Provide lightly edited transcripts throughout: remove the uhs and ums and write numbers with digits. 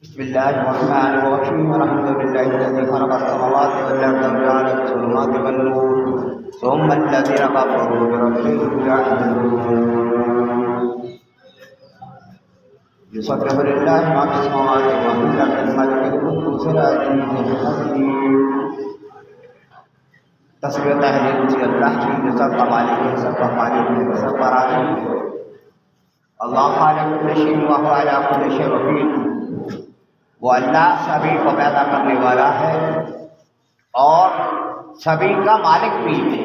بسم الله الرحمن الرحيم الحمد لله الذي خلق السماوات والأرض وجعل الظلمات والنور ثم الذين كفروا بربهم يعدلون يسبح لله ما في السماوات وما في الأرض الملك القدوس العزيز الحكيم تصویر تحریر اسی اللہ کی جو سب کا مالک ہے، سب کا مالک ہے، سب کا رازق ہے۔ اللہ خالق کل شیء وهو علی کل شیء وکیل، وہ اللہ سبھی کو پیدا کرنے والا ہے اور سبھی کا مالک بھی ہے،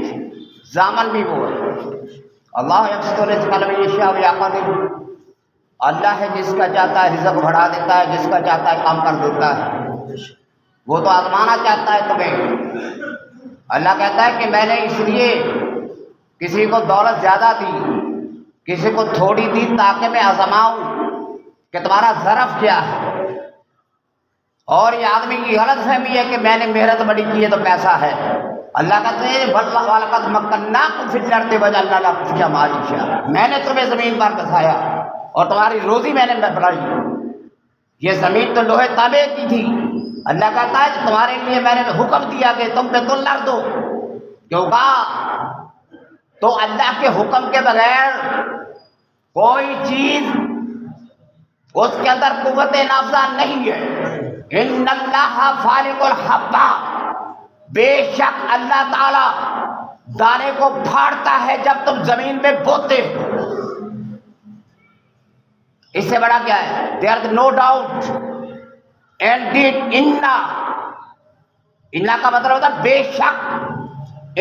ضامن بھی وہ ہے۔ اللہ یبسط الرزق لمن یشاء ویقدر، اللہ ہے جس کا چاہتا ہے رزق بڑھا دیتا ہے، جس کا چاہتا ہے کم کر دیتا ہے۔ وہ تو آزمانا چاہتا ہے تمہیں۔ اللہ کہتا ہے کہ میں نے اس لیے کسی کو دولت زیادہ دی، کسی کو تھوڑی دی، تاکہ میں آزماؤں کہ تمہارا ظرف کیا ہے۔ اور یہ آدمی کی غلط فہمی ہے کہ میں نے محنت بڑی کی ہے تو پیسہ ہے۔ اللہ کہتے ہیں وَلَقَدْ مَكَّنَّاكُمْ فِي الْأَرْضِ وَجَعَلْنَا لَكُمْ فِيهَا مَعَيِشًا، میں نے تمہیں زمین پر بسایا اور تمہاری روزی میں نے بڑھائی۔ یہ زمین تو لوہے تانبے کی تھی، اللہ کہتا ہے تمہارے لیے میں نے حکم دیا کہ تم پہ تل لڑ دو، کیوں کہا تو اللہ کے حکم کے بغیر کوئی چیز اس کے اندر قوت نافذہ نہیں ہے۔ ان اللہ فالق الحب، بے شک اللہ تعالی دانے کو پھاڑتا ہے جب تم زمین میں بوتے ہو۔ اس سے بڑا کیا ہے؟ there is no doubt indeed Anna کا مطلب ہوتا ہے بے شک،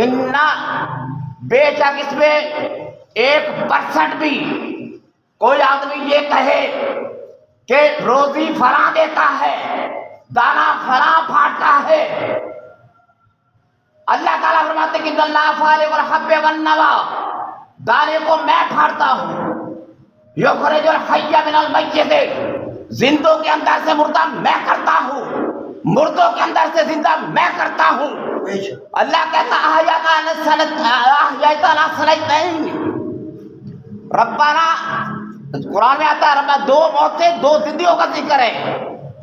انّا بے شک، اس میں 1% بھی کوئی آدمی یہ کہے کہ روزی فلاں دیتا ہے، دانا فلاں پھاڑتا ہے۔ اللہ تعالیٰ فرماتے کہ اللہ فالق الحب والنوى، دانے کو میں پھاڑتا ہوں۔ یخرج الحی من المیت، زندوں کے اندر سے مردہ میں کرتا ہوں، مردوں کے اندر سے زندہ میں کرتا ہوں۔ اللہ کہتا احییتنا سنتین، ربنا، قرآن میں آتا ہے ربنا، دو موتیں دو زندگیوں کا ذکر ہے۔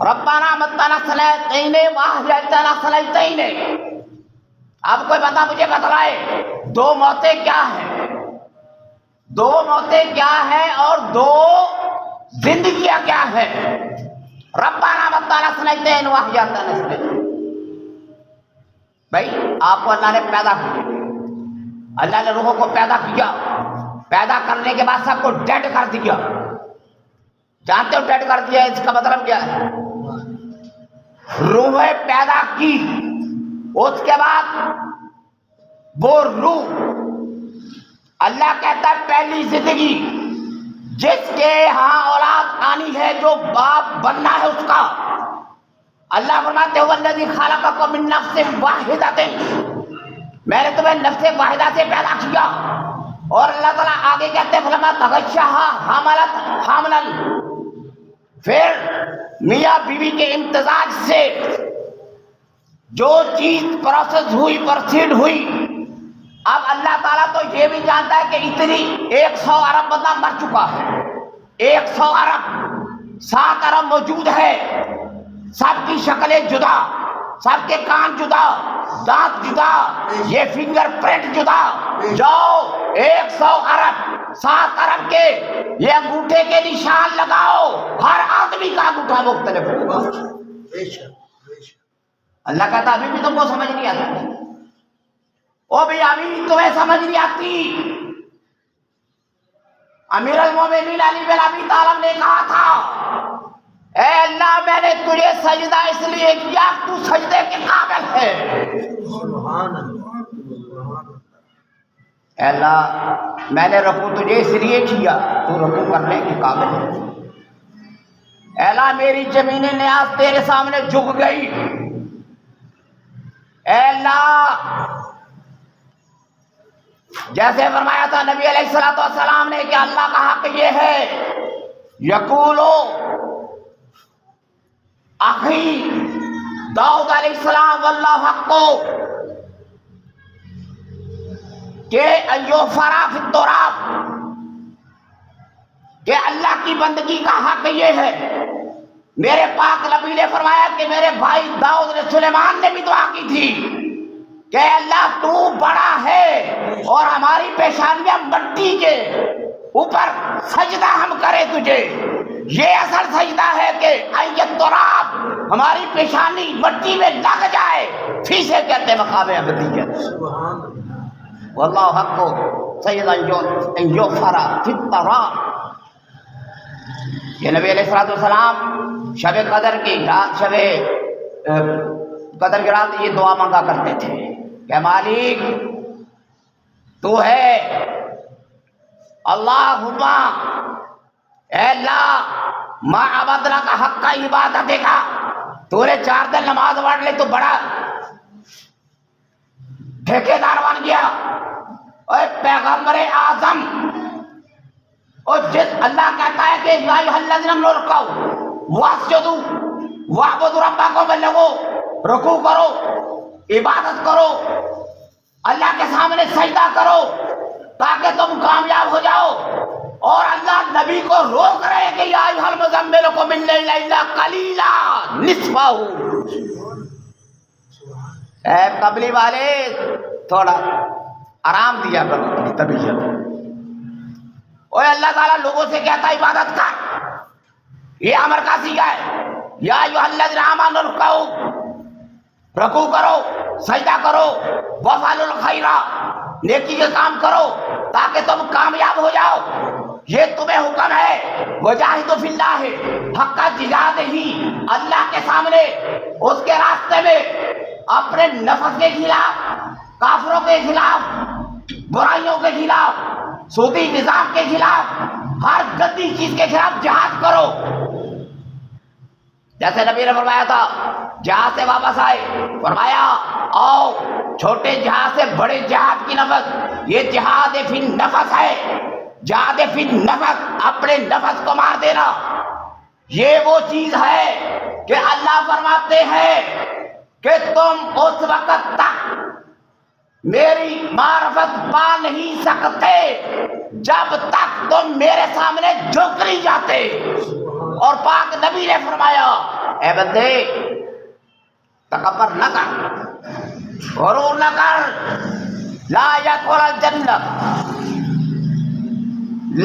ربنا متنا سنتین واحییتنا سنتین۔ اب کوئی بندہ مجھے بتلائے دو موتیں کیا ہیں، دو موتیں کیا ہیں اور دو زندگیاں کیا ہیں؟ ربنا متنا سنتین واحییتنا سنتین۔ بھائی آپ کو اللہ نے پیدا کیا، اللہ نے روحوں کو پیدا کیا، پیدا کرنے کے بعد سب کو ڈیڈ کر دیا۔ جانتے ہو ڈیڈ کر دیا اس کا مطلب کیا ہے؟ روحیں پیدا کی، اس کے بعد وہ روح، اللہ کہتا ہے پہلی زندگی جس کے ہاں اولاد آنی ہے، جو باپ بننا ہے اس کا، اللہ فرماتے ہیں والذی خلقکم من نفس واحدۃ، میں نے تمہیں نفس واحدہ سے پیدا کیا۔ اور اللہ تعالیٰ آگے کہتے ہیں فلما تغشاہا حملت حملا، پھر میاں بیوی کے امتزاج سے جو چیز پروسیس ہوئی، پرسیڈ ہوئی، اب اللہ تعالیٰ تو یہ بھی جانتا ہے کہ اتنی 100 ارب بندہ مر چکا ہے، 100 ارب، 7 ارب موجود ہے، سب کی شکلیں جدا، سب کے کان جدا، دانت جدا، یہ فنگر پرنٹ جدا، جاؤ 100 ارب 7 ارب کے یہ انگوٹھے کے نشان لگاؤ، ہر آدمی کا انگوٹھا مختلف ہوگا۔ اللہ کہتا ابھی بھی تم کو سمجھ نہیں آتی، او بھی ابھی تمہیں سمجھ نہیں آتی۔ امیر المومنین علی بن ابی طالب نے کہا تھا اے اللہ میں نے تجھے سجدہ اس لیے کیا تو سجدے کے قابل ہے۔ اے اللہ میں نے رکوع تجھے اس لیے کیا تو رکوع کرنے کے قابل ہے۔ اے اللہ میری زمین نیاز تیرے سامنے جھک گئی۔ اے اللہ جیسے فرمایا تھا نبی علیہ السلام نے کہ اللہ کا حق یہ ہے، یقولو اخی داؤد علیہ السلام واللہ حق، کہ ایو فرا فی التراب، کہ اللہ کی بندگی کا حق یہ ہے میرے پاک نبی نے فرمایا کہ میرے بھائی داؤد نے سلیمان نے بھی دعا کی تھی کہ اللہ تو بڑا ہے اور ہماری پیشانیاں مٹی کے اوپر سجدہ ہم کرے تجھے. یہ اصل سجدہ ہے کہ ایتراب ہماری پیشانی مٹی میں لگ جائے. پھر سے کہتے مقام ابدیت. واللہ حق سید ان یغفر فی التراب. یہ نبی علیہ الصلوۃ والسلام شب قدر کی رات قدر کی رات یہ دعا مانگا کرتے تھے کہ مالک تو ہے اللہم اے اللہ ما عبدنا کا حق کا عبادت کا. تو نے 4 دن نماز پڑھ لے تو بڑا ٹھیکیدار بن گیا. اور پیغمبر اعظم اور جس اللہ کہتا ہے کہ یا ایھا الذین آمنوا ارکعوا واسجدوا واعبدوا ربکم لگو رکوع کرو عبادت کرو اللہ کے سامنے سجدہ کرو تاکہ تم کامیاب ہو جاؤ. اور اللہ نبی کو روک رہے کہ یا ایھا المزمل قم اللیل الا قلیلا نصفہ. اے قبلی والے تھوڑا آرام دیا کرو اپنی طبیعت. اور اللہ تعالیٰ لوگوں سے کہتا ہے عبادت کر. یہ امر کا سیغہ ہے. یا ایھا الذین آمنوا ارکعوا رکوع کرو سجدہ کرو وافعلوا الخیر نیکی کے کام کرو تاکہ تم کامیاب ہو جاؤ. یہ تمہیں حکم ہے. وجاہدوا فی اللہ حق جہاد ہی اللہ کے سامنے اس کے راستے میں اپنے نفس کے خلاف کافروں کے خلاف برائیوں کے خلاف سودی نظام کے خلاف ہر گندی چیز کے خلاف جہاد کرو. جیسے نبی نے فرمایا تھا جہاد سے واپس آئے فرمایا آؤ چھوٹے جہاد سے بڑے جہاد کی نفس. یہ جہاد فی النفس ہے. جہاد فی النفس اپنے نفس کو مار دینا. یہ وہ چیز ہے کہ اللہ فرماتے ہیں کہ تم اس وقت تک میری معرفت پا نہیں سکتے جب تک تم میرے سامنے جھک نہیں جاتے. اور پاک نبی نے فرمایا اے بندے تکبر نہ کر غرور نہ کر. لا يدخل الجنت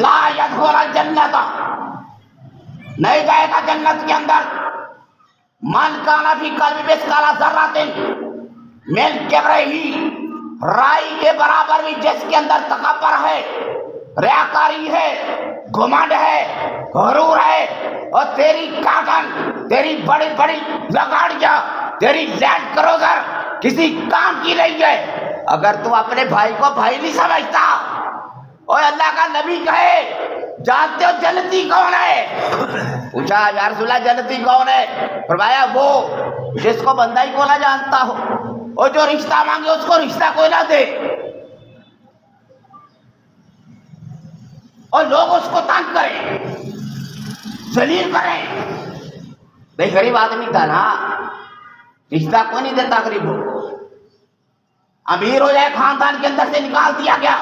لا يدخل الجنت نہیں جائے گا جنت کے اندر من کان فی قلبہ مثقال ذرۃ من کبر رائی کے برابر بھی جس کے اندر تکبر ہے ریاکاری ہے گھمنڈ ہے غرور ہے اور تیری کاٹن تیری بڑی بڑی لگاڑیاں تیری لینڈ کروزر کسی کام کی نہیں ہے. اگر تو اپنے بھائی کو بھائی نہیں سمجھتا اور اللہ کا نبی کہے جانتے ہو جنتی کون ہے؟ پوچھا یا رسول اللہ جنتی کون ہے؟ فرمایا وہ جس کو بندہ ہی کو نہ جانتا ہو اور جو رشتہ مانگے اس کو رشتہ کوئی نہ دے اور لوگ اس کو تنگ کریں ذلیل کریں. بھائی غریب آدمی تھا نا رشتہ کوئی نہیں دیتا غریب ہو. امیر ہو جائے خاندان کے اندر سے نکال دیا گیا.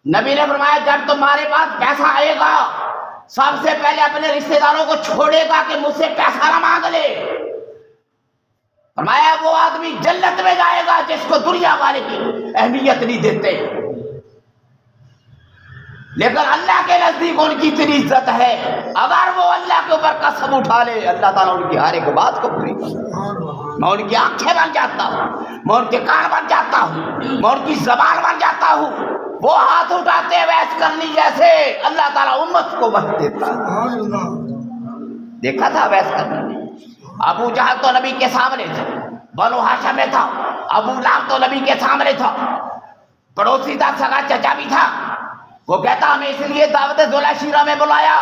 نبی نے فرمایا جب تمہارے پاس پیسہ آئے گا سب سے پہلے اپنے رشتہ داروں کو چھوڑے گا کہ مجھ سے پیسہ نہ مانگ لے. فرمایا وہ آدمی جنت میں جائے گا جس کو دنیا والے کی اہمیت نہیں دیتے لیکن اللہ کے نزدیک ان کی اتنی عزت ہے. اگر وہ اللہ کے اوپر قسم اٹھا لے اللہ تعالیٰ ان کی ہر ایک بات کو پوری کرتا. میں ان کی آنکھیں بن جاتا ہوں میں ان کے کان بن جاتا ہوں میں ان کی زبان بن جاتا ہوں. وہ ہاتھ اٹھاتے ہیں ویس کرنی جیسے اللہ تعالیٰ امت کو بخش دیتا. دیکھا تھا ویس کرنی. ابو جہل تو نبی کے سامنے تھا بنو ہاشم میں تھا. ابو لہب تو نبی کے سامنے تھا. پڑوسی تھا سگا چچا بھی تھا. وہ کہتا ہمیں اس لیے دعوت ذوالعشیرہ میں بلایا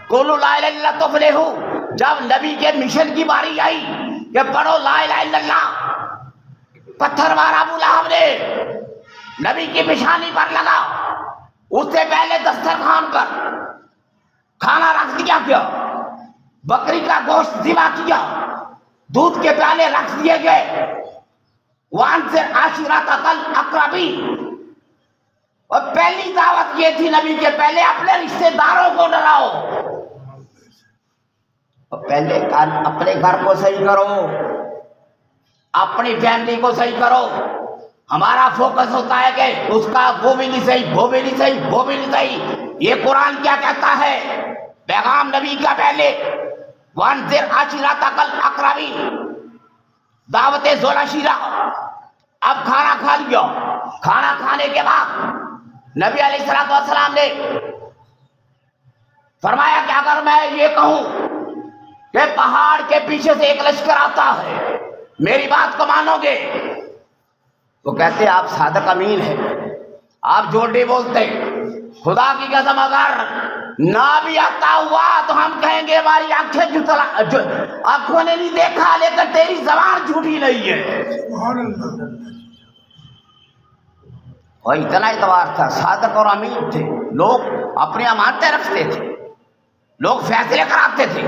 قولوا لا الہ الا اللہ تفلحوا. جب نبی کے مشن کی باری آئی کہ پڑھو لا الہ الا اللہ پتھر مارا ابو لہب نے نبی کی پیشانی پر لگا. اس سے پہلے دسترخوان پر کھانا رکھ دیا گیا بکری کا گوشت ذبح کیا دودھ کے پیالے رکھ دیے گئے. وانذر عشیرتک الاقربین. اور پہلی دعوت یہ تھی نبی کے پہلے اپنے رشتہ داروں کو ڈراؤ. پہلے اپنے گھر کو صحیح کرو، اپنی فیملی کو صحیح کرو. ہمارا فوکس ہوتا ہے کہ اس کا وہ بھی نہیں صحیح، وہ بھی نہیں صحیح، وہ بھی نہیں صحیح. یہ قرآن کیا کہتا ہے؟ پیغام نبی کا پہلے وانذر عشیرتک الاقربین، دعوت ذوالعشیرہ. اب کھانا کھا لیا، کھانا کھانے کے بعد نبی علیہ الصلوۃ والسلام نے فرمایا کہ اگر میں یہ کہوں کہ پہاڑ کے پیچھے سے ایک لشکر آتا ہے، میری بات کو مانو گے؟ وہ کہتے آپ صادق امین ہیں، آپ جھوٹ نہیں بولتے. خدا کی قسم اگر نہ بھی آتا ہوا تو ہم کہیں گے ہماری آنکھوں نے نہیں دیکھا، لیکن تیری زبان جھوٹی نہیں ہے. اور اتنا اعتبار تھا، صادق اور امین تھے. لوگ اپنی امانتیں رکھتے تھے، لوگ فیصلے کراتے تھے.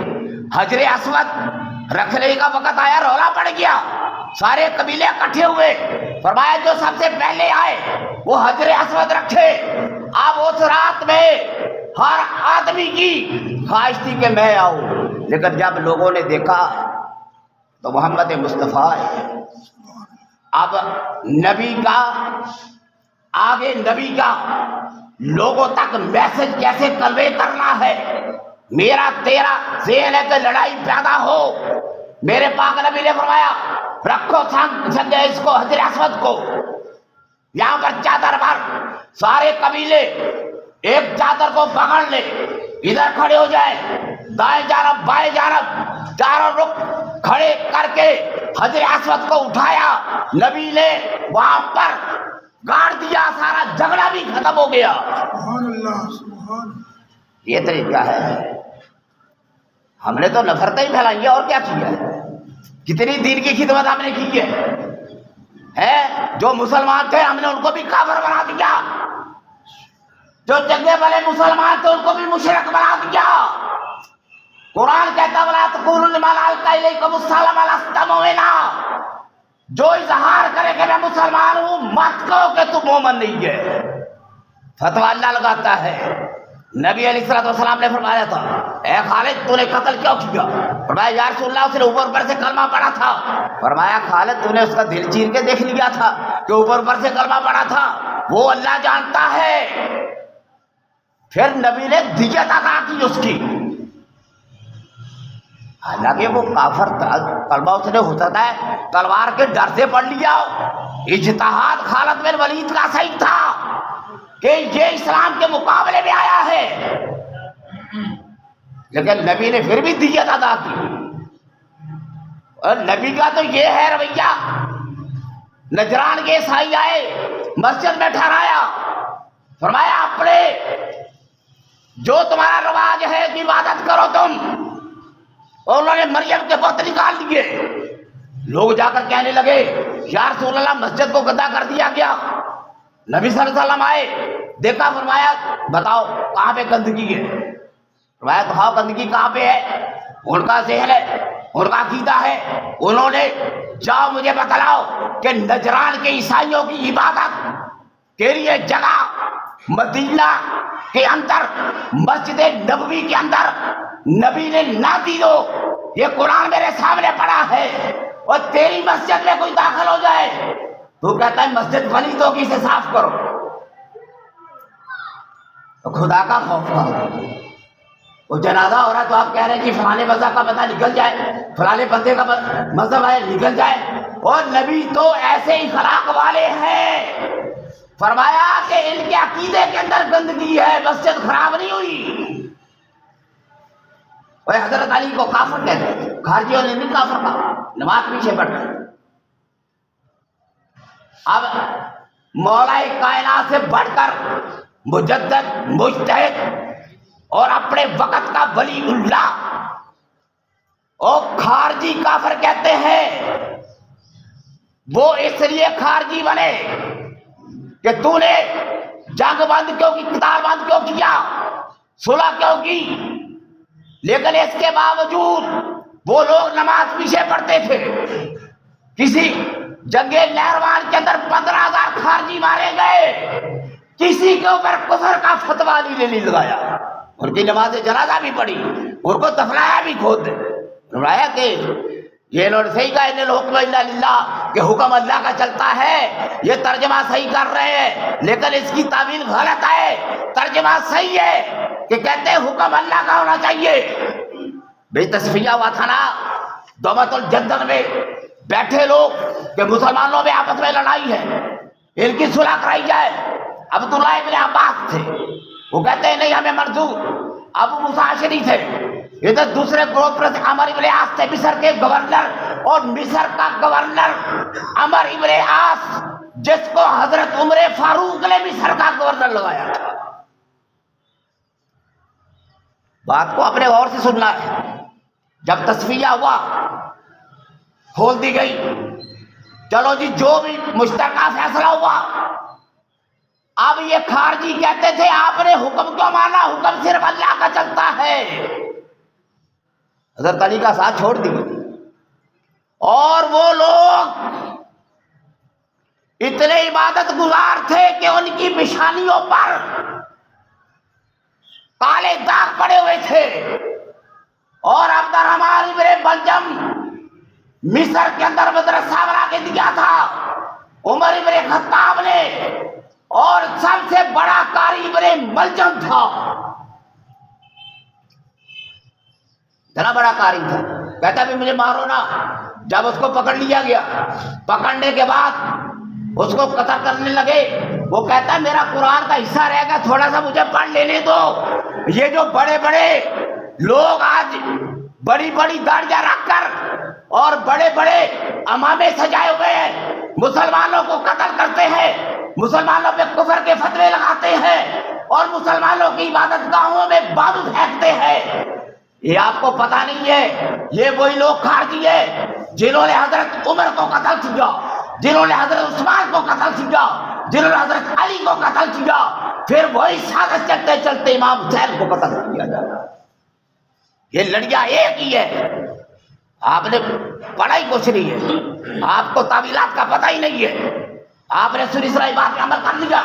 حجر اسود رکھنے کا وقت آیا، رولا پڑ گیا، سارے قبیلے اکٹھے ہوئے. فرمایا جو سب سے پہلے آئے وہ حجر اسود رکھے. اب اس رات میں ہر آدمی کی خواہش تھی کہ میں آؤں، لیکن جب لوگوں نے دیکھا تو محمد مصطفیٰ اب نبی کا آگے، نبی کا لوگوں تک میسج کیسے کنوے کرنا ہے. میرا تیرا ذہن ہے کہ لڑائی پیدا ہو. میرے پاک نبی نے فرمایا رکھو سنگ اس کو، حجر اسود کو، یہاں پر چادر پر سارے قبیلے ایک چادر کو پکڑ لے، ادھر کھڑے ہو جائے، دائیں جانب بائیں جانب چاروں رخ کھڑے کر کے حجر اسود کو اٹھایا. نبی نے وہاں پر گاڑ دیا، سارا جھگڑا بھی ختم ہو گیا. سبحان اللہ، سبحان. یہ طریقہ ہے. ہم نے تو نفرتیں ہی پھیلائی ہیں، اور کیا کیا ہے؟ کتنی دین کی خدمت ہم نے کی ہے. جو مسلمان تھے ہم نے ان کو بھی کافر بنا دیا، جو چنگے بھلے مسلمان تھے ان کو بھی مشرک بنا دیا. قرآن کہتا وَلَا تَقُولُوا لِمَنْ أَلْقَىٰ إِلَيْكُمُ السَّلَامَ لَسْتَ مُؤْمِنًا، جو اظہار کرے کہ میں مسلمان ہوں مت کہو کہ تم مومن نہیں ہے. فتویٰ اللہ لگاتا ہے. نبی علیہ الصلوۃ والسلام نے فرمایا تھا اے خالد تو نے قتل کیوں کیا؟ فرمایا یا رسول اللہ اس نے اوپر سے کلمہ پڑھا تھا. فرمایا خالد تو نے اس کا دل چیر کے دیکھ لیا تھا کہ اوپر سے کلمہ پڑھا تھا؟ وہ اللہ جانتا ہے. پھر نبی نے دیت ادا کی اس کی، حالانکہ وہ کافر تھا، کلمہ اس نے ہوتا ہے تلوار کے ڈر سے پڑھ لیا. اجتہاد خالد بن ولید کا صحیح تھا کہ یہ اسلام کے مقابلے میں آیا ہے، لیکن نبی نے پھر بھی دیت ادا کی. اور نبی کا تو یہ ہے رویہ. نجران کے عیسائی آئے، مسجد میں ٹھہرایا، فرمایا اپنے جو تمہارا رواج ہے کہ عبادت کرو تم. اور انہوں نے مریم کے بت نکال دیے. لوگ جا کر کہنے لگے یا رسول اللہ مسجد کو گندا کر دیا گیا. نبی صلی اللہ علیہ وسلم آئے، دیکھا، فرمایا بتاؤ کہاں پہ گندگی ہے؟ فرمایا تو ہاں گندگی کہاں پہ ہے؟ ان کا ذہن ہے، ان کا عقیدہ ہے. انہوں نے جاؤ مجھے بتلاؤ کہ نجران کے عیسائیوں کی عبادت کے لیے جگہ مدینہ کے اندر مسجد نبوی کے اندر نبی نے نہ دی ہو. یہ قرآن میرے سامنے پڑا ہے، اور تیری مسجد میں کوئی داخل ہو جائے تو کہتا ہے مسجد بنی تو اسے صاف کرو. تو خدا کا خوف کرو. وہ جنازہ ہو رہا ہے تو آپ کہہ رہے ہیں کہ فلانے مذہب کا بندہ نکل جائے، فلانے بندے کا مذہب ہے نکل جائے. اور نبی تو ایسے اخلاق والے ہیں، فرمایا کہ ان کے عقیدے کے اندر گندگی ہے، مسجد خراب نہیں ہوئی. وہ حضرت علی کو کافر کہتے تھے، خارجیوں نے نہیں کافر کہا، نماز پیچھے پڑتے. اب مولا کائنات سے بڑھ کر مجدد، مجتہد اور اپنے وقت کا ولی اللہ اور خارجی کافر کہتے ہیں. وہ اس لیے خارجی بنے کہ تو نے جنگ بند کیوں کی، قتال بند کیوں کیا، صلح کیوں کی. لیکن اس کے باوجود وہ لوگ نماز پیچھے پڑھتے تھے. کسی جنگ نہروان کے اندر 15,000 خارجی مارے گئے، کسی کے اوپر کفر کا فتویٰ نہیں لگایا. ان کی نماز جنازہ بھی پڑھی، ان کو دفنایا بھی خود، فرمایا کہ یہ انہوں نے صحیح کہا ان الحکم الا للہ کہ حکم اللہ کا چلتا ہے، یہ ترجمہ صحیح کر رہے ہیں لیکن اس کی تعبیر غلط ہے، ترجمہ صحیح ہے کہ کہتے ہیں حکم اللہ کا ہونا چاہیے۔ بے تصفیہ ہوا تھا نا دومت الجندل میں، بیٹھے لوگ کہ مسلمانوں میں آپس میں لڑائی ہے، ان کی صلح کرائی جائے۔ عبداللہ ابن عباس تھے، وہ کہتے ہیں نہیں ہمیں منظور۔ ابو موسیٰ اشعری تھے، ادھر دوسرے گروپ پر عمر ابن عاص تھے مصر کے گورنر، اور مصر کا گورنر عمر ابن عاص جس کو حضرت عمر فاروق نے مصر کا گورنر لگایا تھا۔ بات کو اپنے غور سے سننا ہے۔ جب تصفیہ ہوا کھول دی گئی، چلو جی جو بھی مشترکہ فیصلہ ہوا، اب یہ خارجی کہتے تھے آپ نے حکم کیوں مانا، حکم صرف اللہ کا چلتا ہے۔ حضرت علی کا ساتھ چھوڑ دیے، اور وہ لوگ اتنے عبادت گزار تھے کہ ان کی پیشانیوں پر کالے داغ پڑے ہوئے تھے، اور عبد الرحمن ابن بلجم مصر کے اندر مدرسہ بنا کے دیا تھا عمر ابن خطاب نے، اور سب سے بڑا قاری ابن ملجم تھا، اتنا بڑا قاری تھا، کہتا بھی مجھے مارو نا۔ جب اس کو پکڑ لیا گیا، پکڑنے کے بعد اس کو قتل کرنے لگے، وہ کہتا ہے میرا قرآن کا حصہ رہ گیا، تھوڑا سا مجھے پڑھ لینے دو۔ یہ جو بڑے بڑے لوگ آج بڑی بڑی داڑیاں رکھ کر اور بڑے بڑے امامے سجائے ہوئے ہیں، مسلمانوں کو قتل کرتے ہیں، مسلمانوں پہ کفر کے فتوے لگاتے ہیں، اور مسلمانوں کی عبادت گاہوں میں بم پھینکتے ہیں، یہ آپ کو پتہ نہیں ہے یہ وہی لوگ خارجی ہیں جنہوں نے حضرت عمر کو قتل کیا، جنہوں نے حضرت عثمان کو قتل کیا، جنہوں نے حضرت علی کو قتل کیا، پھر وہی سازش چلتے چلتے امام حسین کو قتل کیا جاتا۔ یہ لڑیاں ایک ہی ہے، آپ نے پڑھا ہی کچھ نہیں ہے، آپ کو تعویلات کا پتہ ہی نہیں ہے، آپ نے سنی سنائی بات پہ عمل کر لیا۔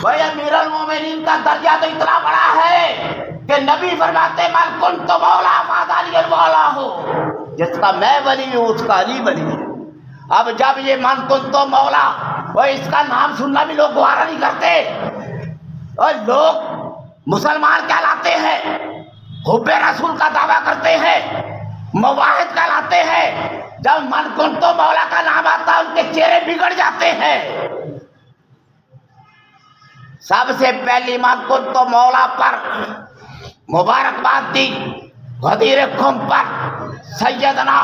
بھائی امیر المومنین کا درجہ تو اتنا بڑا ہے کہ نبی فرماتے من کنت مولا فعلی المولا ہو، جس کا میں ولی ہوں اس کا علی ولی ہے۔ اب جب یہ من کنت مولا، وہ اس کا نام سننا بھی لوگ گوارا نہیں کرتے، اور لوگ مسلمان کہلاتے ہیں، حب رسول کا دعویٰ کرتے ہیں، مواحد کہلاتے ہیں، جب من کنت مولا کا نام آتا ان کے چہرے بگڑ جاتے ہیں۔ سب سے پہلی من کنت مولا پر مبارکباد دی غدیر خم پر سیدنا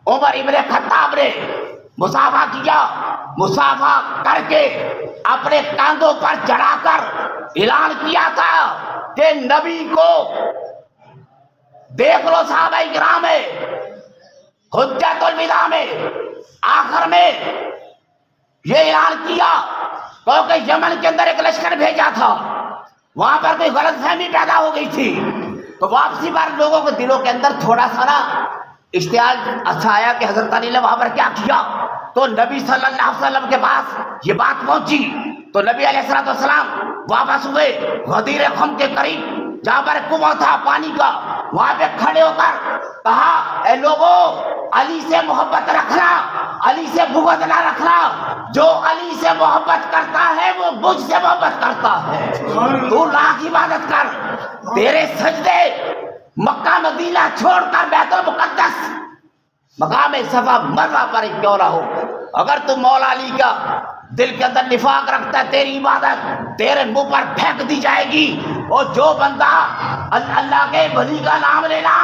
عمر ابن خطاب نے مصافحہ کیا، مصافحہ کر کے اپنے کاندھوں پر چڑھا کر اعلان کیا تھا کہ نبی کو دیکھ لو صحابہ کرام میں حجۃ الوداع میں آخر میں یہ اعلان کیا، کیونکہ یمن کے اندر ایک لشکر بھیجا تھا، وہاں پر کوئی غلط فہمی پیدا ہو گئی تھی، تو واپسی پر لوگوں کے دلوں کے اندر تھوڑا سا نا اشتعال اچھا آیا کہ حضرت علی نے وہاں پر کیا کیا، تو نبی صلی اللہ علیہ وسلم کے پاس یہ بات پہنچی، تو نبی علیہ السلام واپس ہوئے غدیر خم کے قریب جہاں پر کنواں تھا پانی کا، وہاں پہ کھڑے ہو کر کہا اے لوگوں علی سے محبت رکھنا، علی سے بغض نہ رکھنا، جو علی سے محبت کرتا ہے وہ مجھ سے محبت کرتا ہے، تو لاکھ عبادت کر، تیرے سجدے مکہ مدینہ چھوڑ کر بیت المقدس مقام صفا مروا پر کیوں نہ ہو، اگر تم مولا علی کا دل کے اندر نفاق رکھتا ہے تیری عبادت تیرے منہ پر پھینک دی جائے گی، اور جو بندہ اللہ کے ولی کا نام لینا،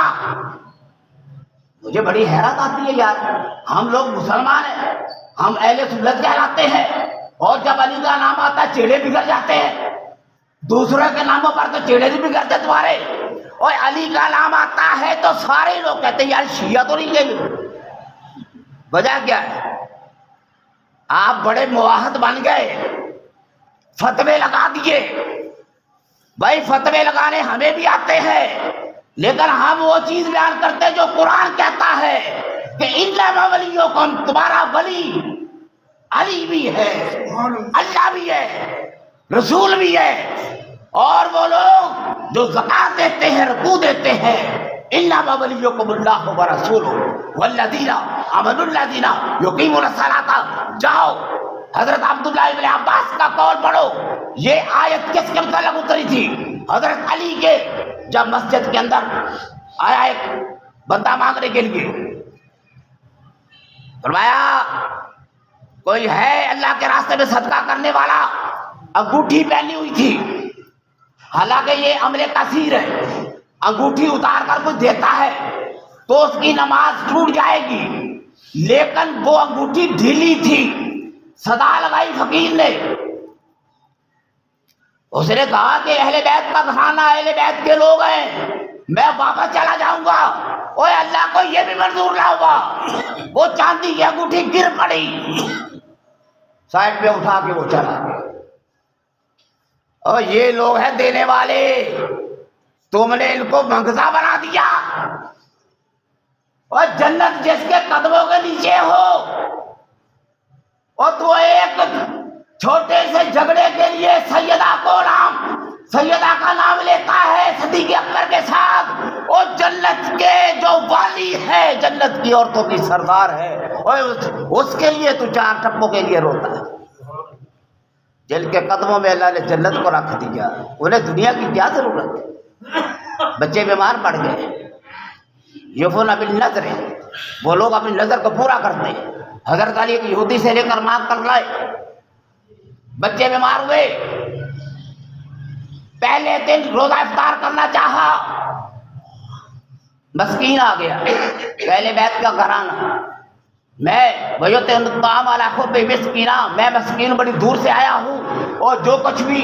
مجھے بڑی حیرت آتی ہے یار، ہم لوگ مسلمان ہیں، ہم اہل سنت کہلاتے ہیں، اور جب علی کا نام آتا ہے چہرے بگڑ جاتے ہیں، دوسروں کے ناموں پر تو چہرے نہیں بگڑتے تمہارے، اور علی کا نام آتا ہے تو سارے لوگ کہتے ہیں یار شیعہ تو نہیں لیں گے۔ وجہ کیا ہے؟ آپ بڑے مواحد بن گئے، فتوے لگا دیے، بھائی فتوے لگانے ہمیں بھی آتے ہیں، لیکن ہم وہ چیز بیان کرتے جو قرآن کہتا ہے کہ انما ولیکم، تمہارا ولی علی بھی ہے، اللہ بھی ہے، رسول بھی ہے، اور وہ لوگ جو زکات دیتے ہیں، رکوع دیتے ہیں، انما ولیکم اللہ ورسولہ والذین آمنوا الذین یقیمون الصلاۃ. جاؤ حضرت عبداللہ ابن عباس کا قول پڑھو. یہ آیت کس کے متعلق اتری تھی؟ حضرت علی کے. جب مسجد کے اندر آیا ایک بندہ مانگنے کے لیے، فرمایا کوئی ہے اللہ کے راستے میں صدقہ کرنے والا؟ انگوٹھی پہنی ہوئی تھی، حالانکہ یہ امر کثیر ہے، انگوٹھی اتار کر کچھ دیتا ہے تو اس کی نماز ٹوٹ جائے گی، لیکن وہ انگوٹھی ڈھیلی تھی. صدا لگائی فقیر نے. اس نے کہا کہ اہل بیت کا گھرانہ، اہل بیت کے لوگ ہیں، میں واپس چلا جاؤں گا. اوے اللہ کو یہ بھی منظور نہ ہوا. وہ چاندی کی انگوٹھی گر پڑی، سائڈ پہ اٹھا کے وہ چلا گیا. اور یہ لوگ ہیں دینے والے، تم نے ان کو منگزا بنا دیا. اور جنت جس کے قدموں کے نیچے ہو، اور تو ایک چھوٹے سے جھگڑے کے لیے سیدہ کا نام لیتا ہے صدیق اکبر کے ساتھ. اور جنت کے جو والی ہے، جنت کی عورتوں کی سردار ہے، اور اس کے لیے تو چار ٹپوں کے لیے روتا ہے. جن کے قدموں میں اللہ نے جنت کو رکھ دیا، انہیں دنیا کی کیا ضرورت ہے؟ بچے بیمار پڑ گئے، یوفون بالنذر، وہ لوگ اپنی نظر کو پورا کرتے ہیں. حضرت علی ایک یہودی سے لے کر مانگ کر لائے، بچے بیمار ہوئے، پہلے دن روزہ افطار کرنا چاہا، مسکین آ گیا، پہلے بیت کا گھرانہ، میں میں مسکین بڑی دور سے آیا ہوں، اور جو کچھ بھی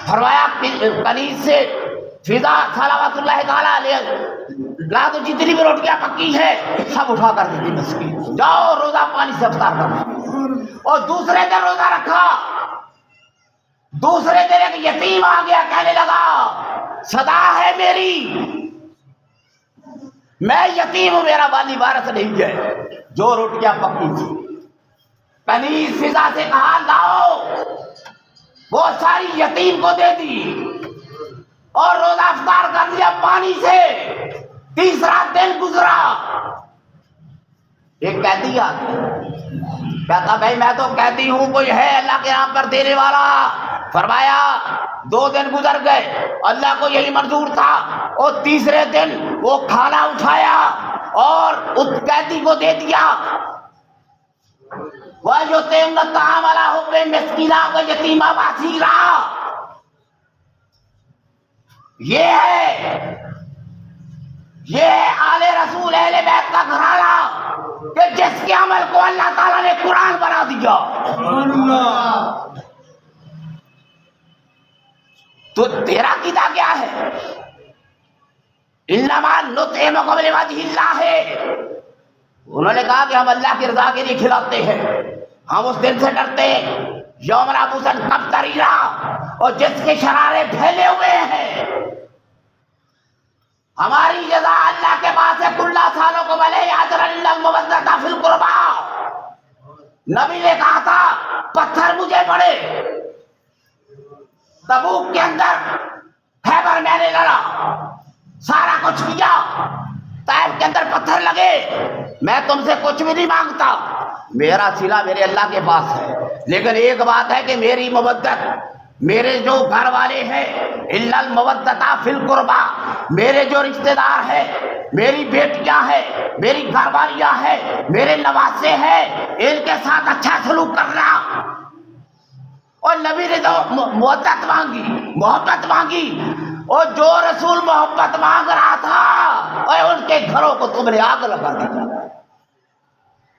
فرمایا کنیز سے فضا صلوات اللہ تعالیٰ علیہ لا تو جتنی بھی روٹیاں پکی ہے سب اٹھا کر دی مسکین، جاؤ روزہ پانی سے افطار کرنا. اور دوسرے دن روزہ رکھا، دوسرے دن ایک یتیم آ گیا، کہنے لگا صدا ہے میری، میں یتیم ہوں، میرا والی وارث نہیں ہے. جو روٹیاں پکی تھی کنیز فضا سے کہا لاؤ، وہ ساری یتیم کو دے دی اور روزہ افطار کر دیا پانی سے. تیسرا دن گزرا، ایک قیدی آ گیا، کہتا بھائی میں تو قیدی ہوں، کوئی ہے اللہ کے نام پر دینے والا؟ فرمایا 2 دن گزر گئے، اللہ کو یہی منظور تھا. اور تیسرے دن وہ کھانا اٹھایا اور اس قیدی کو دے دیا. وَيُطْعِمُونَ الطَّعَامَ عَلَىٰ حُبِّهِ مِسْكِينًا وَيَتِيمًا وَأَسِيرًا. یہ آل رسول اہل بیت کا گھرانہ کہ جس کے عمل کو اللہ تعالیٰ نے قرآن بنا دیا. تو تیرا قیدا کیا ہے؟ انما نطعمکم لوجہ اللہ ہے. انہوں نے کہا کہ ہم اللہ کی رضا کے لیے کھلاتے ہیں، ہم اس دن سے ڈرتے ہیں یوم عبوسن قمطریرا، اور جس کے شرارے پھیلے ہوئے ہیں. ہماری جزا اللہ کے پاس ہے، کل سالوں کو بلے اجر الا المودۃ فی القربى. نبی نے کہا تھا پتھر مجھے پڑے، تبوک کے اندر خیبر میں نے لڑا، سارا کچھ کیا، طائف کے اندر پتھر لگے، میں تم سے کچھ بھی نہیں مانگتا، میرا صلہ میرے اللہ کے پاس ہے. لیکن ایک بات ہے کہ میری مودت، میرے جو گھر والے ہیں، الا المودۃ فی القربى، میرے جو رشتہ دار ہیں، میری بیٹیاں ہیں، میری گھر والیاں ہیں، میرے نواسے ہیں، ان کے ساتھ اچھا سلوک کرنا. اور نبی نے تو مودت مانگی، محبت مانگی. اور جو رسول محبت مانگ رہا تھا، اور ان کے گھروں کو تم نے آگ لگا دیا.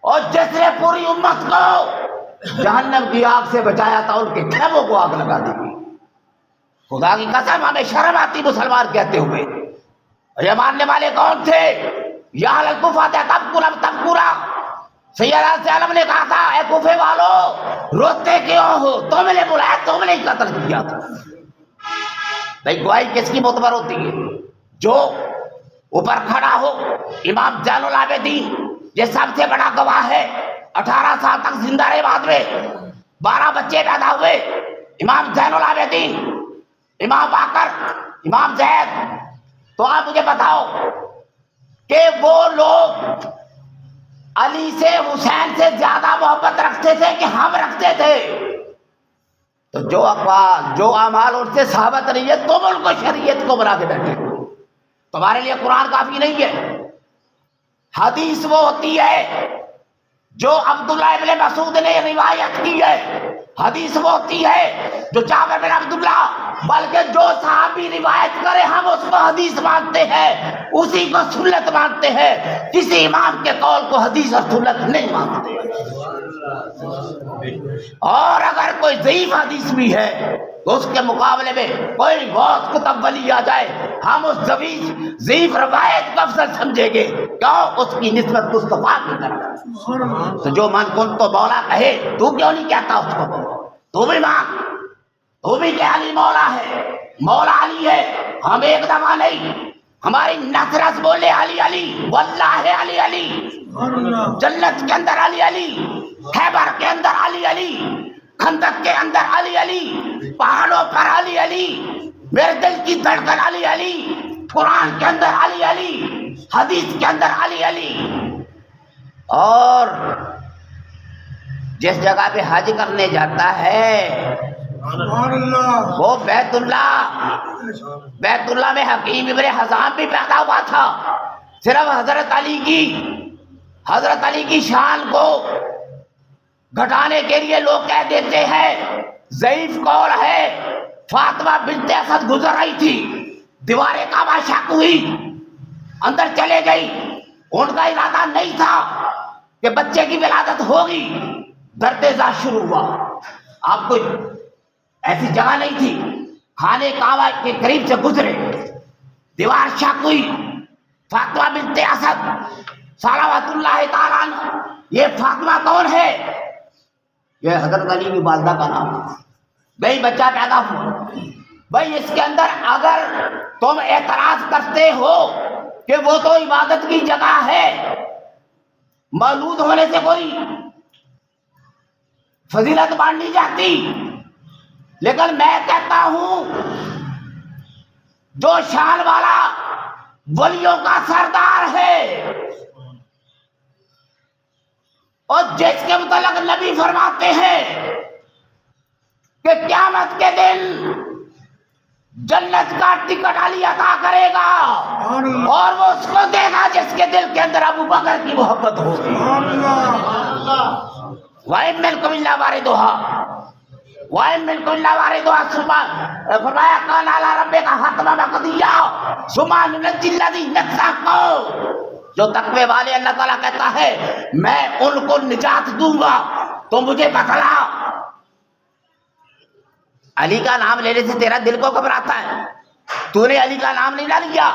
اور جس نے پوری امت کو جہنم کی آگ سے بچایا تھا، ان کے خیموں کو آگ لگا دی. خدا کی قسم ہمیں شرم آتی مسلمان کہتے ہوئے. یہ ماننے والے کون تھے؟ یا اہل کوفہ تب پورا سیدنا سالم نے کہا تھا اے کوفے والو روتے کیوں ہو، تم نے بلایا، تم نے قتل کیا تھا. بھائی گواہی کس کی معتبر ہوتی ہے؟ جو اوپر کھڑا ہو. امام زین العابدین یہ سب سے بڑا گواہ ہے. 18 سال تک زندہ رہے، بعد میں 12 بچے پیدا ہوئے. امام زین العابدین امام باقر، امام زید، تو آپ مجھے بتاؤ کہ وہ لوگ علی سے حسین سے زیادہ محبت رکھتے تھے کہ ہم رکھتے تھے؟ تو جو اقوال جو اعمال ان سے ثابت نہیں ہے تم ان کو شریعت کو بنا کے بیٹھے ہو، تمہارے لیے قرآن کافی نہیں ہے۔ حدیث وہ ہوتی ہے جو عبداللہ ابن مسعود نے روایت کی ہے، حدیث وہ ہوتی ہے جو جابر بن عبداللہ، بلکہ جو صحابی روایت کرے ہم اس کو حدیث مانتے ہیں، اسی کو سنت مانتے ہیں، کسی امام کے قول کو حدیث اور سنت نہیں مانتے۔ اور اگر کوئی ضعیف حدیث بھی ہے تو اس کے مقابلے میں کوئی غوث کتب ولی آ جائے ہم اس ضعیف روایت کو افضل سمجھیں گے، کیوں؟ اس کی نسبت مصطفیٰ کی طرف۔ تو جو من کن تو مولا کہے تو کیوں نہیں کہتا اس کو؟ تو بھی مان، تو بھی کہ علی مولا ہے، مولا علی ہے، ہم ایک دفعہ نہیں، ہماری نثرت بولے علی علی، واللہ علی علی، جنت کے اندر علی علی، خیبر کے اندر علی علی، خندق کے اندر علی علی، پہاڑوں پر علی علی، میرے دل کی دھڑکن علی علی، قرآن کے اندر علی علی، حدیث کے اندر علی علی۔ اور جس جگہ پہ حج کرنے جاتا ہے سبحان اللہ، وہ بیت اللہ میں حکیم ابن حزام بھی پیدا ہوا تھا۔ صرف حضرت علی کی شان کو گھٹانے کے لیے لوگ کہہ دیتے ہیں، ضعیف قول ہے، فاطمہ بنت اسد گزر رہی تھی، دیوار کعبہ شق ہوئی، اندر چلے گئی، ان کا ارادہ نہیں تھا کہ بچے کی ولادت ہوگی، درد ذات شروع ہوا۔ آپ کوئی ایسی جگہ نہیں تھی، خانے کعبہ کے قریب سے گزرے، دیوار شق ہوئی، فاطمہ بنت اسد صلوات اللہ تعالیٰ عنہ۔ یہ فاطمہ کون ہے؟ یہ حضرت علی کی والدہ کا نام ہے۔ بھائی بچہ پیدا ہوا، بھائی اس کے اندر اگر تم اعتراض کرتے ہو کہ وہ تو عبادت کی جگہ ہے، مولود ہونے سے کوئی فضیلت بانٹی جاتی، لیکن میں کہتا ہوں جو شان والا ولیوں کا سردار ہے اور جس کے متعلق نبی فرماتے ہیں کہ قیامت کے دن جنت کا ٹکٹ علی عطا کرے گا اور وہ اس کو دے گا جس کے دل کے اندر ابو بکر کی محبت ہوگی۔ وَإِن مِّنكُمْ إِلَّا وَارِدُهَا وَإِن مِّنكُمْ إِلَّا وَارِدُهَا فرمایا كَانَ عَلَىٰ رَبِّكَ حَتْمًا مَّقْضِيًّا ثُمَّ نُنَجِّي الَّذِينَ اتَّقَوْا۔ جو تقوی والے اللہ تعالیٰ کہتا ہے میں ان کو نجات دوں گا۔ تو مجھے بتلا، علی کا نام لینے سے تیرا دل کو گھبراتا ہے؟ تو نے علی کا نام نہیں نہ لیا،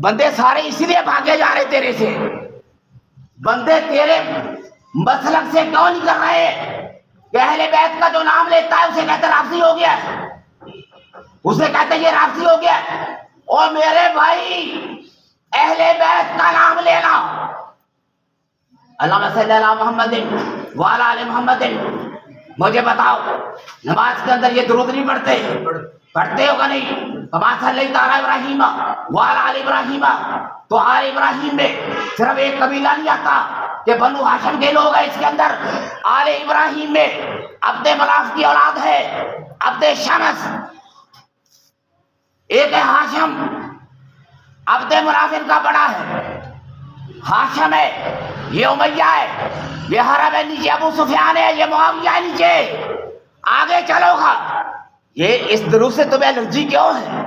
بندے سارے اسی لیے بھاگے جا رہے تیرے سے، بندے تیرے مسلک سے کیوں نہیں کر رہے کہ اہل بیت کا جو نام لیتا ہے اسے کہتے رافضی ہو گیا ہے، اسے کہتے یہ رافضی ہو گیا ہے۔ اور میرے بھائی اہل بیت کا نام لینا، اللہم صلی علی محمد وعلی آل محمد، مجھے بتاؤ نماز کے اندر یہ درود نہیں پڑھتے ہوگا نہیں؟ کما صلی تعالی ابراہیم وعلی آل ابراہیم، تو آل ابراہیم میں صرف ایک قبیلہ نہیں آتا کہ بنو ہاشم کے لوگ ہیں، اس کے اندر آل ابراہیم میں عبد مناف کی اولاد ہے، عبد شمس، ایک ہے ہاشم، عبد مناف ان کا بڑا ہے، ہاشم ہے، یہ امیہ ہے، یہ حرب ہے نیچے ابو سفیان ہے، یہ معاویہ ہے نیچے، آگے چلو گا۔ یہ اس درود سے تمہیں الرجی کیوں ہے؟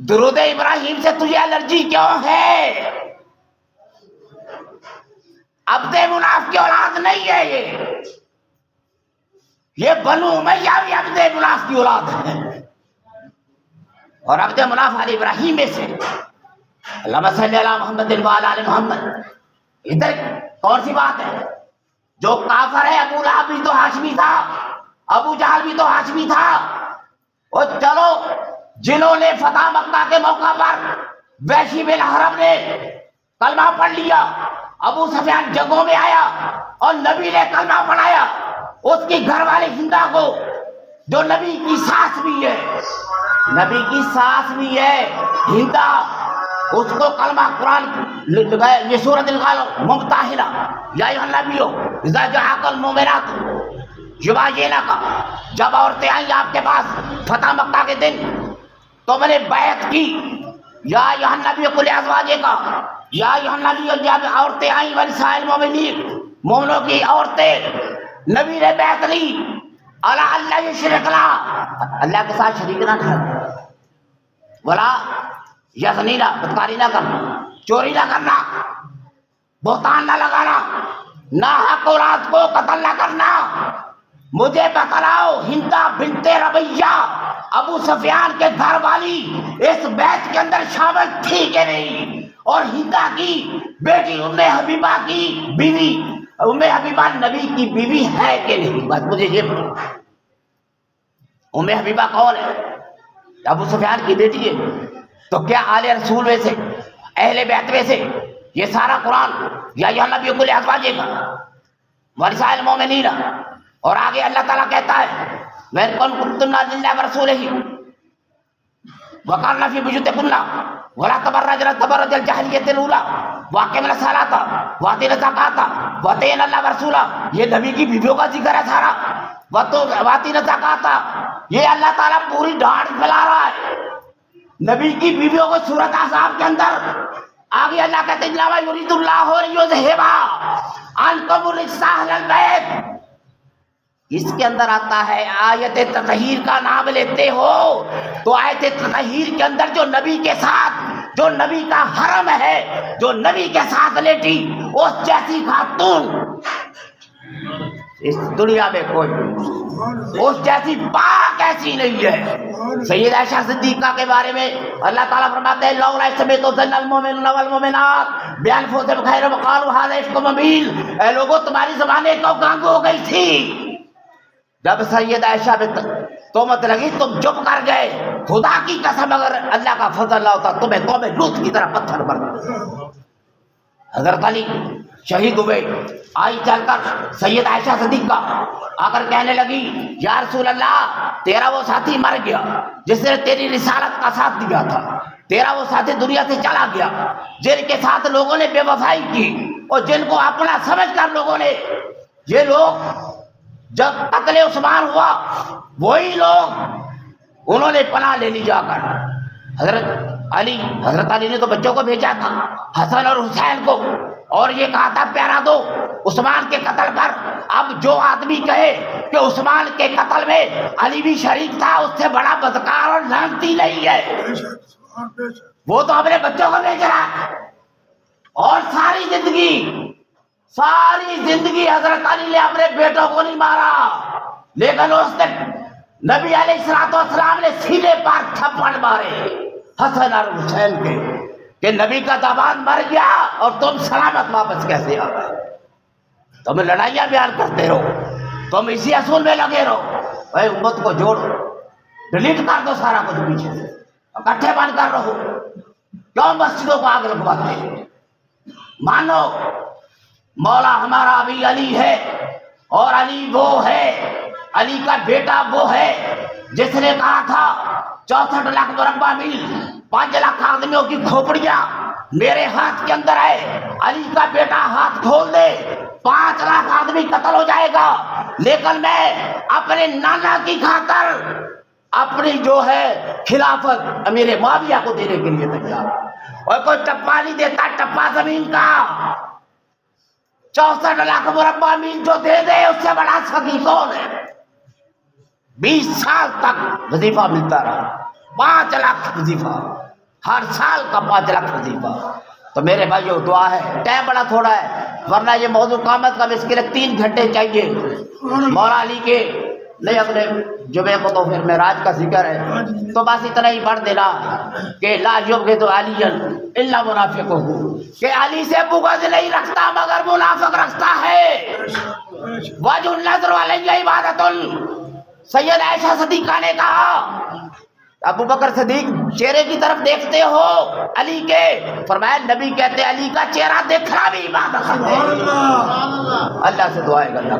درود ابراہیم سے تجھے الرجی کیوں ہے؟ عبد مناف کی اولاد نہیں ہے یہ بنو امیہ بھی عبد مناف کی اولاد ہے، اور عبد مناف علی ابراہیم میں سے۔ اللہم صلی علی محمد وعلی آل محمد، ادھر کون سی بات ہے؟ جو کافر ہے ابو لہب بھی تو ہاشمی تھا، ابو جہل بھی تو ہاشمی تھا۔ اور چلو جنہوں نے فتح مکہ کے موقع پر وحشی بن حرب نے کلمہ پڑھ لیا، ابو سفیان جنگوں میں آیا اور نبی نے کلمہ پڑھایا، اس کی گھر والی ہندا کو جو نبی کی ساس بھی ہے، نبی کی ساس بھی ہے ہندا، اس کو کلمہ قرآن یہ سورۃ الممتحنہ یا ایھا النبی اذا جاءک المؤمنات یباینک، جب عورتیں آئیں آپ کے پاس فتح مکہ کے دن تو میں نے بیعت کی، یا ایھا النبی قل ازواجک، یا ایھا النبی جب عورتیں آئیں ونساء المؤمنین، مومنوں کی عورتیں، نبی نے بیعت لی الا اللہ یشرکنا، اللہ کے ساتھ شریک نہ ٹھہرنا، ولا یزنینا، بدکاری نہ کرنا، چوری نہ کرنا، بہتان نہ لگانا، ناحق اولاد کو قتل نہ کرنا۔ مجھے بتلاؤ ہندا بنت ربیہ ابو سفیان کے گھر والی اس بیعت کے اندر شامل تھی کہ نہیں؟ اور ہندا کی بیٹی ام حبیبہ کی بیوی، ام حبیبہ نبی کی بیوی ہے کہ نہیں؟ بس مجھے یہ بتاؤ، ام حبیبہ کون ہے؟ ابو سفیان کی بیٹی ہے۔ تو کیا آل رسول میں سے، اہل بیت میں سے یہ سارا قرآن یا ایھا النبی قل ازواجک ونساء المؤمنین، اور آگے اللہ تعالیٰ کہتا ہے وَإِن كُنتُنَّ لِلَّهِ وَرَسُولِهِ وَقَرْنَ فِي بُيُوتِكُنَّ وَلَا تَبَرَّجْنَ تَبَرُّجَ الْجَاهِلِيَّةِ الْأُولَىٰ وَأَقِمْنَ الصَّلَاةَ وَآتِينَ الزَّكَاةَ وَأَطِيعْنَ اللَّهَ وَرَسُولَهُ، یہ نبی کی بیویوں کا ذکر ہے سارا۔ وَآتِينَ الزَّكَاةَ، یہ اللہ تعالیٰ پوری ڈھانڈ پھیلا رہا ہے نبی کی بیویوں کو سورۃ احزاب کے اندر۔ آگے اللہ کہتے ہیں انما یرید اللہ لیذھب عنکم الرجس اہل البیت، اس کے اندر آتا ہے آیت تطہیر کا نام لیتے ہو تو آیت تطہیر کے اندر جو نبی کے ساتھ، جو نبی کا حرم ہے، جو نبی کے ساتھ لیٹی، اس جیسی خاتون اس دنیا میں کوئی نہیں، اس جیسی پاک ایسی نہیں ہے۔ سید عائشہ صدیقہ کے بارے میں اللہ تعالیٰ فرماتے ہیں لولا سمعت ظن المؤمنون والمؤمنات بانفسہم خیرا وقالوا ھذا افک مبین، اے لوگوں تمہاری زبانیں تو گنگ ہو گئی تھی جب سید عائشہ پہ تہمت لگی، تم چپ کر گئے۔ خدا کی قسم اگر اللہ کا فضل نہ ہوتا تمہیں قوم لوط کی طرح پتھر مار دیتے۔ حضرت علی شہید ہوئے، آئی چل کر سید عائشہ صدیقہ آ کر کہنے لگی یا رسول اللہ تیرا وہ ساتھی مر گیا جس نے تیری رسالت کا ساتھ دیا تھا، تیرا وہ ساتھی دنیا سے چلا گیا جن کے ساتھ لوگوں نے بے وفائی کی اور جن کو اپنا سمجھ کر لوگوں نے، یہ لوگ جب قتل عثمان ہوا وہی لوگ انہوں نے پناہ لے لی جا کر۔ حضرت علی نے تو بچوں کو بھیجا تھا، حسن اور حسین کو، اور یہ کہا تھا پیارا دو عثمان کے قتل پر۔ اب جو آدمی کہے کہ عثمان کے قتل میں علی بھی شریک تھا اس سے بڑا بدکار اور لعنتی نہیں ہے۔ وہ تو اپنے بچوں کو بھیج رہا ہے، اور ساری زندگی حضرت علی نے اپنے بیٹوں کو نہیں مارا، لیکن اس نے نبی علیہ السلام نے سینے پر تھپڑ مارے حسن اور حسین کے کہ نبی کا داماد مر گیا اور تم سلامت واپس کیسے آ گئے؟ تم لڑائیاں بیان کرتے رہو، تم اسی اصول میں لگے رہو۔ اے امت کو جوڑو، ڈیلیٹ کر دو سارا کچھ پیچھے سے، اکٹھے بن کر رہو۔ کیوں مسجدوں کو آگ لگواتے ہیں؟ مانو مولا ہمارا ابھی علی ہے، اور علی وہ ہے، علی کا بیٹا وہ ہے جس نے کہا تھا 64 لاکھ مربع میل 5 لاکھ آدمیوں کی کھوپڑیاں میرے ہاتھ کے اندر ہے، علی کا بیٹا ہاتھ کھول دے 5 لاکھ آدمی قتل ہو جائے گا، لیکن میں اپنے نانا کی خاطر اپنی جو ہے خلافت امیر معاویہ کو دینے کے لیے تیار، اور کوئی ٹپا نہیں دیتا، ٹپا زمین کا 64 لاکھ مربع میل جو دے دے اس سے بڑا سخی کون ہے؟ 20 سال تک وظیفہ ملتا رہا، 5 لاکھ وظیفہ، ہر سال کا 5 لاکھ وظیفہ۔ تو میرے بھائیو دعا ہے، ٹائم بڑا تھوڑا ہے، ورنہ یہ موضوع قامت کا اس کے لیے 3 گھنٹے چاہیے۔ مولا علی کے نہیں اپنے جمعے کو تو پھر معراج کا ذکر ہے، تو بس اتنا ہی پڑھ دینا کہ لا یبغض علی الا منافق، کہ علی سے بغض نہیں رکھتا مگر منافق رکھتا ہے۔ وجہ النظر علیہ عبادت، سید عائشہ صدیقہ نے کہا ابو بکر صدیق چہرے کی طرف دیکھتے ہو علی کے؟ فرمایا نبی کہتے علی کا چہرہ دیکھنا بھی عبادت ہے۔ اللہ سے دعائیں کرنا۔